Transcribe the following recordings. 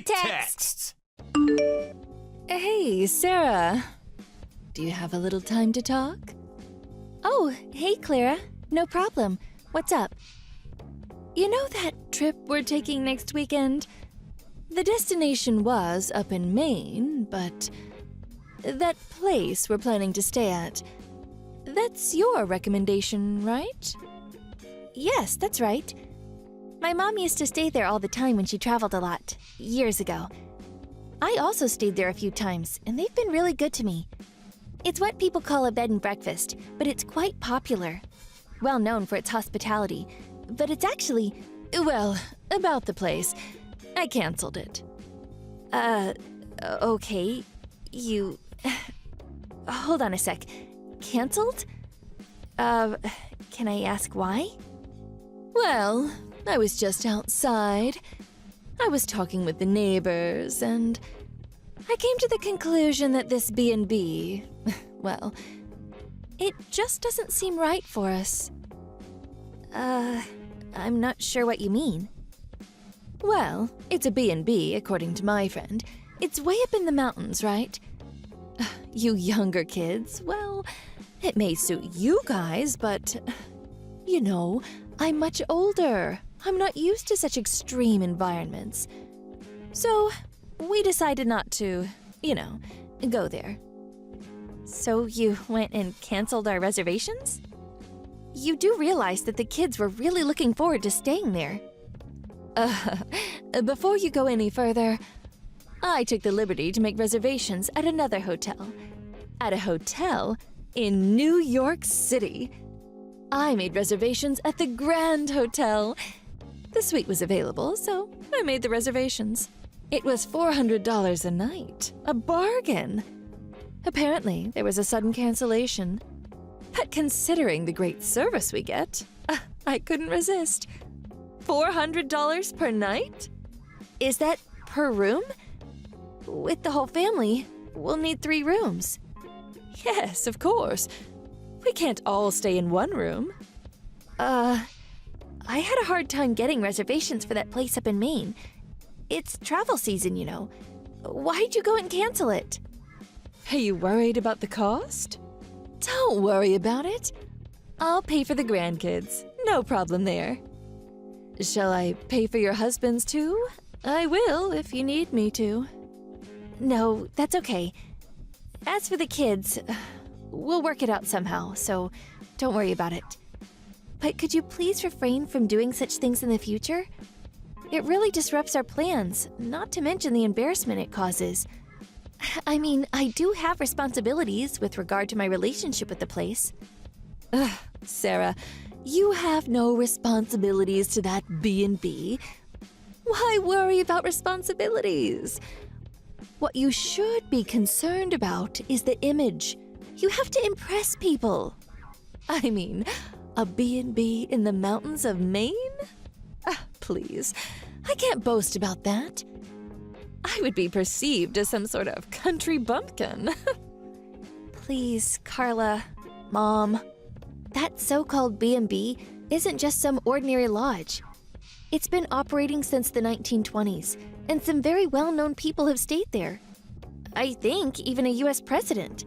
Texts! Hey, Sarah. Do you have a little time to talk? Oh, hey, Clara. No problem. What's up? You know that trip we're taking next weekend? The destination was up in Maine, but that place we're planning to stay at, that's your recommendation, right? Yes, that's right. My mom used to stay there all the time when she traveled a lot, years ago. I also stayed there a few times, and they've been really good to me. It's what people call a bed and breakfast, but it's quite popular. Well known for its hospitality, but it's actually, well, about the place. I canceled it. Okay. You... Hold on a sec. Canceled? Can I ask why? Well, I was just outside. I was talking with the neighbors, and I came to the conclusion that this B&B, well, it just doesn't seem right for us. I'm not sure what you mean. Well, it's a B&B, according to my friend. It's way up in the mountains, right? You younger kids, well, it may suit you guys, but, you know, I'm much older. I'm not used to such extreme environments. So, we decided not to, you know, go there. So you went and canceled our reservations? You do realize that the kids were really looking forward to staying there. Before you go any further, I took the liberty to make reservations at another hotel. At a hotel in New York City. I made reservations at the Grand Hotel. The suite was available, so I made the reservations. It was $400 a night. A bargain. Apparently, there was a sudden cancellation. But considering the great service we get, I couldn't resist. $400 per night? Is that per room? With the whole family, we'll need 3 rooms. Yes, of course. We can't all stay in one room. I had a hard time getting reservations for that place up in Maine. It's travel season, you know. Why'd you go and cancel it? Are you worried about the cost? Don't worry about it. I'll pay for the grandkids. No problem there. Shall I pay for your husband's too? I will if you need me to. No, that's okay. As for the kids, we'll work it out somehow, so don't worry about it. But could you please refrain from doing such things in the future? It really disrupts our plans, not to mention the embarrassment it causes. I mean, I do have responsibilities with regard to my relationship with the place. Ugh, Sarah, you have no responsibilities to that B&B. Why worry about responsibilities? What you should be concerned about is the image. You have to impress people. I mean, a B&B in the mountains of Maine? Please, I can't boast about that. I would be perceived as some sort of country bumpkin. Please, Carla, Mom. That so-called B&B isn't just some ordinary lodge. It's been operating since the 1920s, and some very well-known people have stayed there. I think even a US president.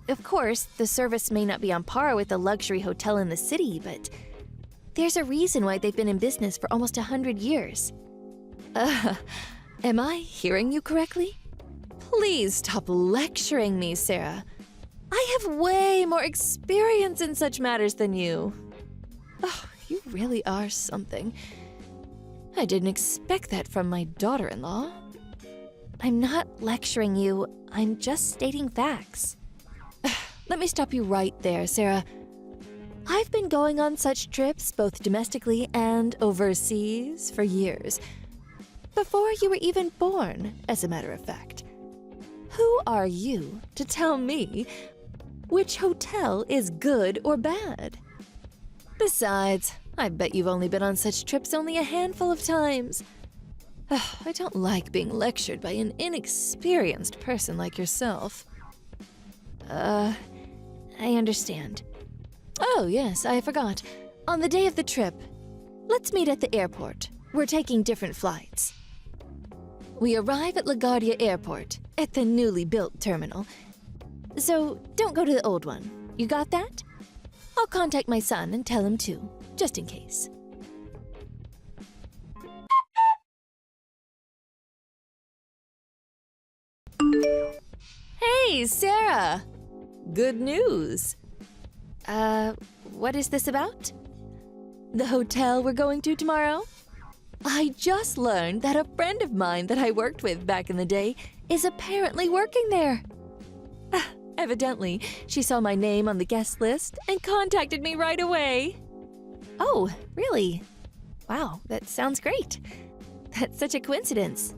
Of course, the service may not be on par with a luxury hotel in the city, but there's a reason why they've been in business for almost 100 years. Am I hearing you correctly? Please stop lecturing me, Sarah. I have way more experience in such matters than you. Oh, you really are something. I didn't expect that from my daughter-in-law. I'm not lecturing you, I'm just stating facts. Let me stop you right there, Sarah. I've been going on such trips, both domestically and overseas, for years. Before you were even born, as a matter of fact. Who are you to tell me which hotel is good or bad? Besides, I bet you've only been on such trips only a handful of times. I don't like being lectured by an inexperienced person like yourself. I understand. Oh, yes, I forgot. On the day of the trip, let's meet at the airport. We're taking different flights. We arrive at LaGuardia Airport, at the newly built terminal. So don't go to the old one. You got that? I'll contact my son and tell him too, just in case. Hey, Sarah! Good news. What is this about? The hotel we're going to tomorrow? I just learned that a friend of mine that I worked with back in the day is apparently working there. Evidently, she saw my name on the guest list and contacted me right away. Oh, really? Wow, that sounds great. That's such a coincidence.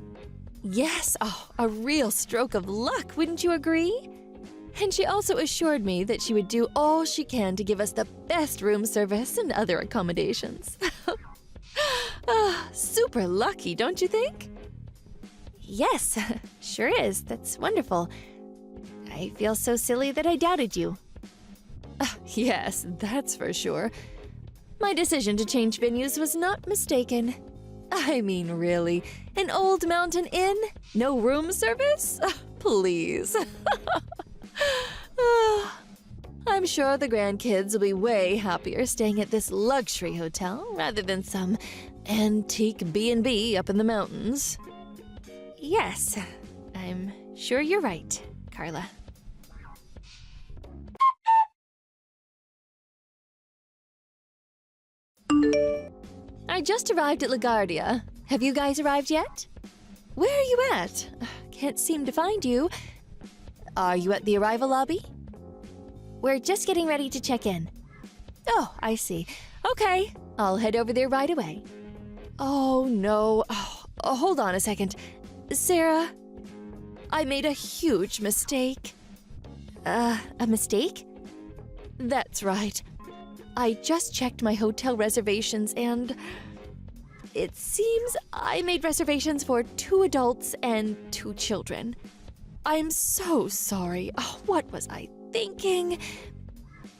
Yes, a real stroke of luck, wouldn't you agree? And she also assured me that she would do all she can to give us the best room service and other accommodations. Super lucky, don't you think? Yes, sure is. That's wonderful. I feel so silly that I doubted you. Yes, that's for sure. My decision to change venues was not mistaken. I mean, really, an old mountain inn? No room service? Please. I'm sure the grandkids will be way happier staying at this luxury hotel rather than some antique B&B up in the mountains. Yes, I'm sure you're right, Carla. I just arrived at LaGuardia. Have you guys arrived yet? Where are you at? Can't seem to find you. Are you at the arrival lobby? We're just getting ready to check in. Oh, I see. Okay, I'll head over there right away. Oh, no. Hold on a second. Sarah, I made a huge mistake. A mistake? That's right. I just checked my hotel reservations and it seems I made reservations for 2 adults and 2 children. I'm so sorry. What was I thinking?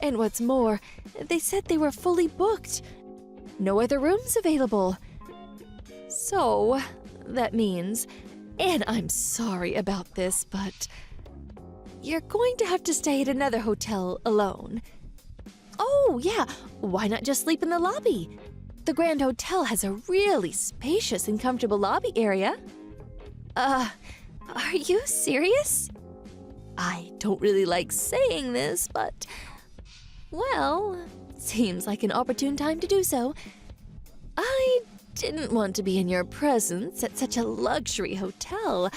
And what's more, they said they were fully booked. No other rooms available. So, that means, and I'm sorry about this, but you're going to have to stay at another hotel alone. Oh, yeah, why not just sleep in the lobby? The Grand Hotel has a really spacious and comfortable lobby area. Are you serious? I don't really like saying this, but, well, seems like an opportune time to do so. I didn't want to be in your presence at such a luxury hotel.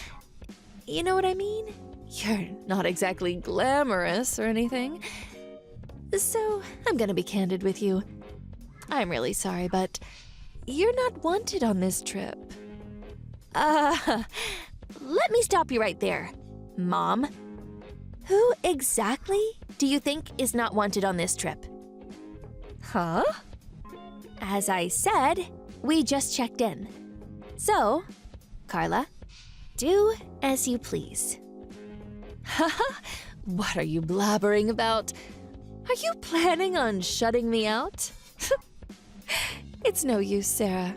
You know what I mean? You're not exactly glamorous or anything. So, I'm gonna be candid with you. I'm really sorry, but you're not wanted on this trip. Let me stop you right there, Mom. Who exactly do you think is not wanted on this trip? Huh? As I said, we just checked in. So, Carla, do as you please. Haha, what are you blabbering about? Are you planning on shutting me out? It's no use, Sarah.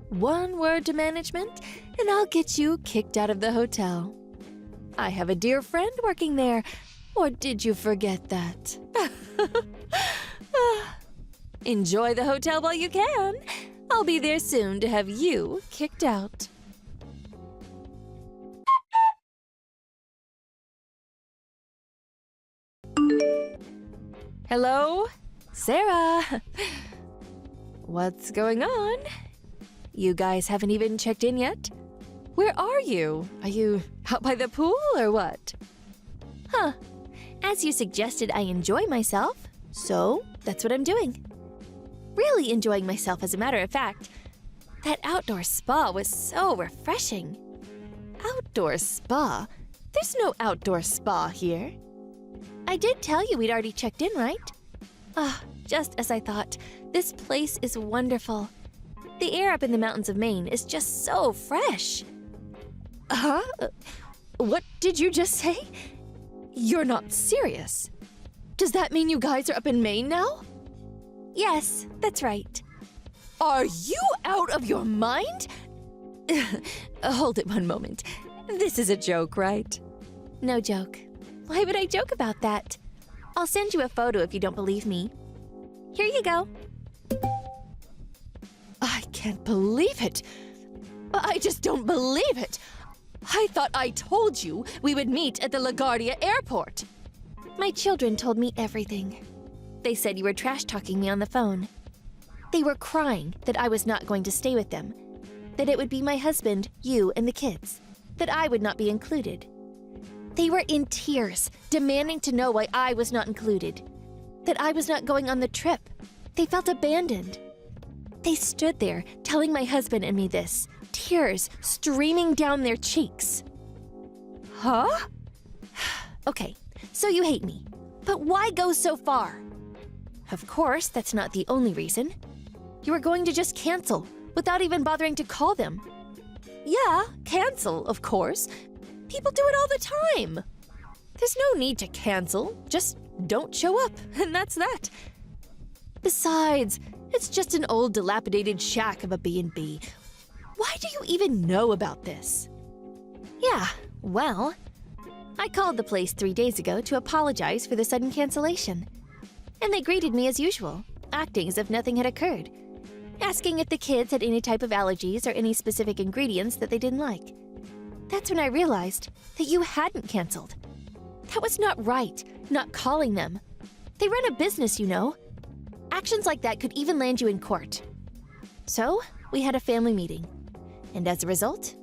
One word to management, and I'll get you kicked out of the hotel. I have a dear friend working there, or did you forget that? Enjoy the hotel while you can. I'll be there soon to have you kicked out. Hello? Sarah? What's going on? You guys haven't even checked in yet? Where are you? Are you out by the pool or what? Huh. As you suggested, I enjoy myself, so that's what I'm doing. Really enjoying myself, as a matter of fact. That outdoor spa was so refreshing. Outdoor spa? There's no outdoor spa here. I did tell you we'd already checked in, right? Just as I thought. This place is wonderful. The air up in the mountains of Maine is just so fresh. Huh? What did you just say? You're not serious. Does that mean you guys are up in Maine now? Yes, that's right. Are you out of your mind? Hold it one moment. This is a joke, right? No joke. Why would I joke about that? I'll send you a photo if you don't believe me. Here you go. I can't believe it. I just don't believe it. I thought I told you we would meet at the LaGuardia airport. My children told me everything. They said you were trash-talking me on the phone. They were crying that I was not going to stay with them, that it would be my husband, you, and the kids, that I would not be included. They were in tears, demanding to know why I was not included, that I was not going on the trip. They felt abandoned. They stood there telling my husband and me this, tears streaming down their cheeks. Huh? Okay, so you hate me, but why go so far? Of course, that's not the only reason. You were going to just cancel without even bothering to call them. Yeah, cancel, of course. People do it all the time. There's no need to cancel. Just don't show up, and that's that. Besides, it's just an old dilapidated shack of a B&B. Why do you even know about this? Yeah, well, I called the place 3 days ago to apologize for the sudden cancellation. And they greeted me as usual, acting as if nothing had occurred, asking if the kids had any type of allergies or any specific ingredients that they didn't like. That's when I realized that you hadn't canceled. That was not right, not calling them. They run a business, you know. Actions like that could even land you in court. So, we had a family meeting. And as a result,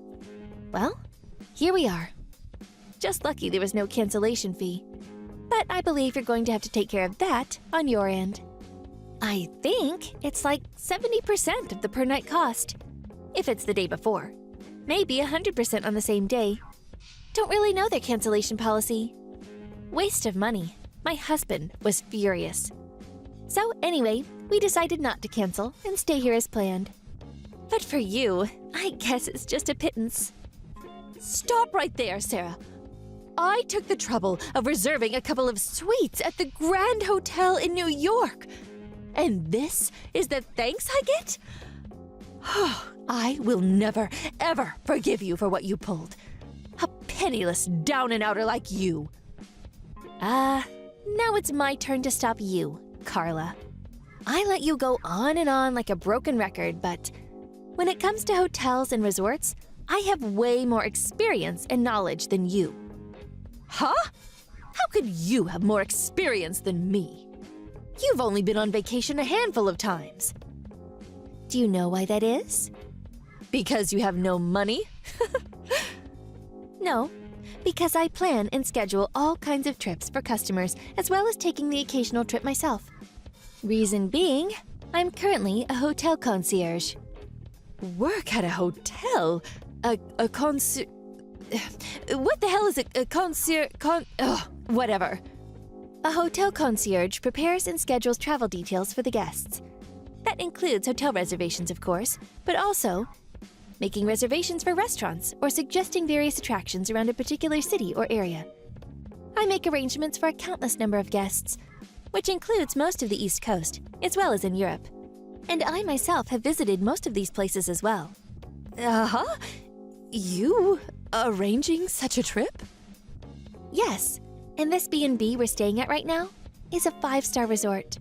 well, here we are. Just lucky there was no cancellation fee. But I believe you're going to have to take care of that on your end. I think it's like 70% of the per night cost, if it's the day before. Maybe 100% on the same day. Don't really know their cancellation policy. Waste of money. My husband was furious. So anyway, we decided not to cancel and stay here as planned. But for you, I guess it's just a pittance. Stop right there, Sarah. I took the trouble of reserving a couple of suites at the Grand Hotel in New York. And this is the thanks I get? I will never, ever forgive you for what you pulled. A penniless down-and-outer like you. Now it's my turn to stop you, Carla. I let you go on and on like a broken record, but when it comes to hotels and resorts, I have way more experience and knowledge than you. Huh? How could you have more experience than me? You've only been on vacation a handful of times. Do you know why that is? Because you have no money? No, because I plan and schedule all kinds of trips for customers as well as taking the occasional trip myself. Reason being, I'm currently a hotel concierge. Work at a hotel? A concierge? What the hell is a concierge? Whatever. A hotel concierge prepares and schedules travel details for the guests. That includes hotel reservations, of course, but also making reservations for restaurants or suggesting various attractions around a particular city or area. I make arrangements for a countless number of guests, which includes most of the East Coast, as well as in Europe. And I myself have visited most of these places as well. Uh-huh? You arranging such a trip? Yes, and this B&B we're staying at right now is a 5-star resort.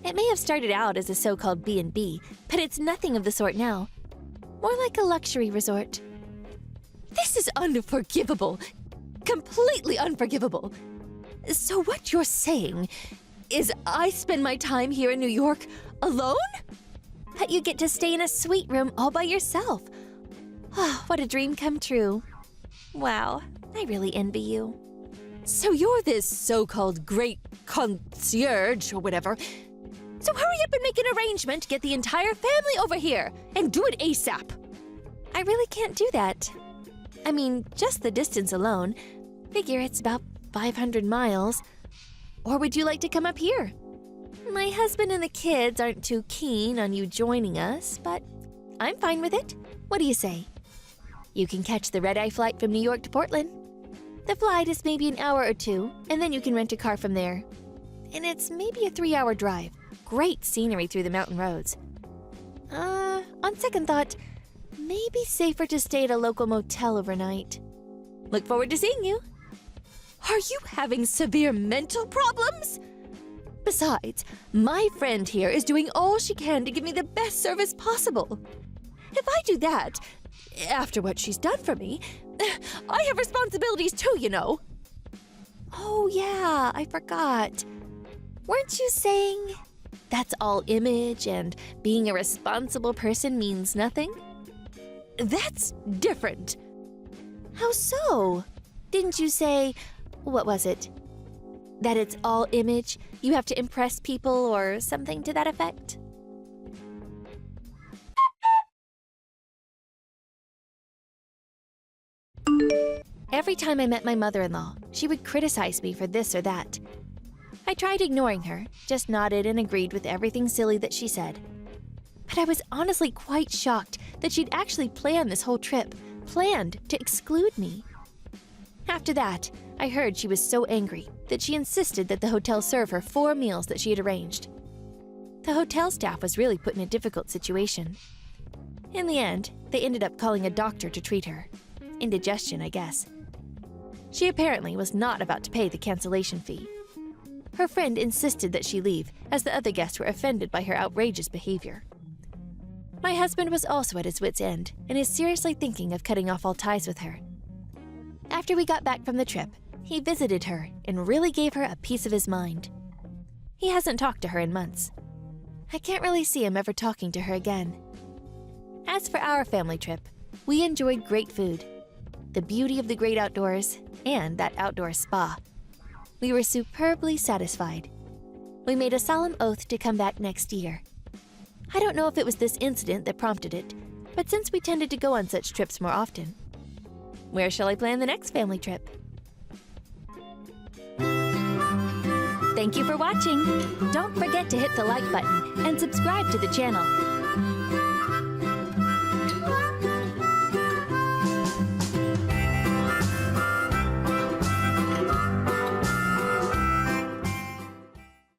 It may have started out as a so-called B&B, but it's nothing of the sort now. More like a luxury resort. This is unforgivable. Completely unforgivable. So what you're saying is I spend my time here in New York alone? But you get to stay in a suite room all by yourself. Oh, what a dream come true. Wow, I really envy you. So you're this so-called great concierge or whatever. So hurry up and make an arrangement to get the entire family over here and do it ASAP. I really can't do that. I mean, just the distance alone. Figure it's about 500 miles. Or would you like to come up here? My husband and the kids aren't too keen on you joining us, but I'm fine with it. What do you say? You can catch the red-eye flight from New York to Portland. The flight is maybe an hour or two, and then you can rent a car from there. And it's maybe a 3-hour drive. Great scenery through the mountain roads. On second thought, maybe safer to stay at a local motel overnight. Look forward to seeing you. Are you having severe mental problems? Besides, my friend here is doing all she can to give me the best service possible. If I do that, after what she's done for me, I have responsibilities too, you know. Oh yeah, I forgot. Weren't you saying that's all image and being a responsible person means nothing? That's different. How so? Didn't you say, what was it? That it's all image, you have to impress people or something to that effect? Every time I met my mother-in-law, she would criticize me for this or that. I tried ignoring her, just nodded and agreed with everything silly that she said. But I was honestly quite shocked that she'd actually planned this whole trip, planned to exclude me. After that, I heard she was so angry that she insisted that the hotel serve her 4 meals that she had arranged. The hotel staff was really put in a difficult situation. In the end, they ended up calling a doctor to treat her. Indigestion, I guess. She apparently was not about to pay the cancellation fee. Her friend insisted that she leave, as the other guests were offended by her outrageous behavior. My husband was also at his wit's end and is seriously thinking of cutting off all ties with her. After we got back from the trip, he visited her and really gave her a piece of his mind. He hasn't talked to her in months. I can't really see him ever talking to her again. As for our family trip, we enjoyed great food, the beauty of the great outdoors, and that outdoor spa. We were superbly satisfied. We made a solemn oath to come back next year. I don't know if it was this incident that prompted it, but since we tended to go on such trips more often, where shall I plan the next family trip? Thank you for watching. Don't forget to hit the like button and subscribe to the channel.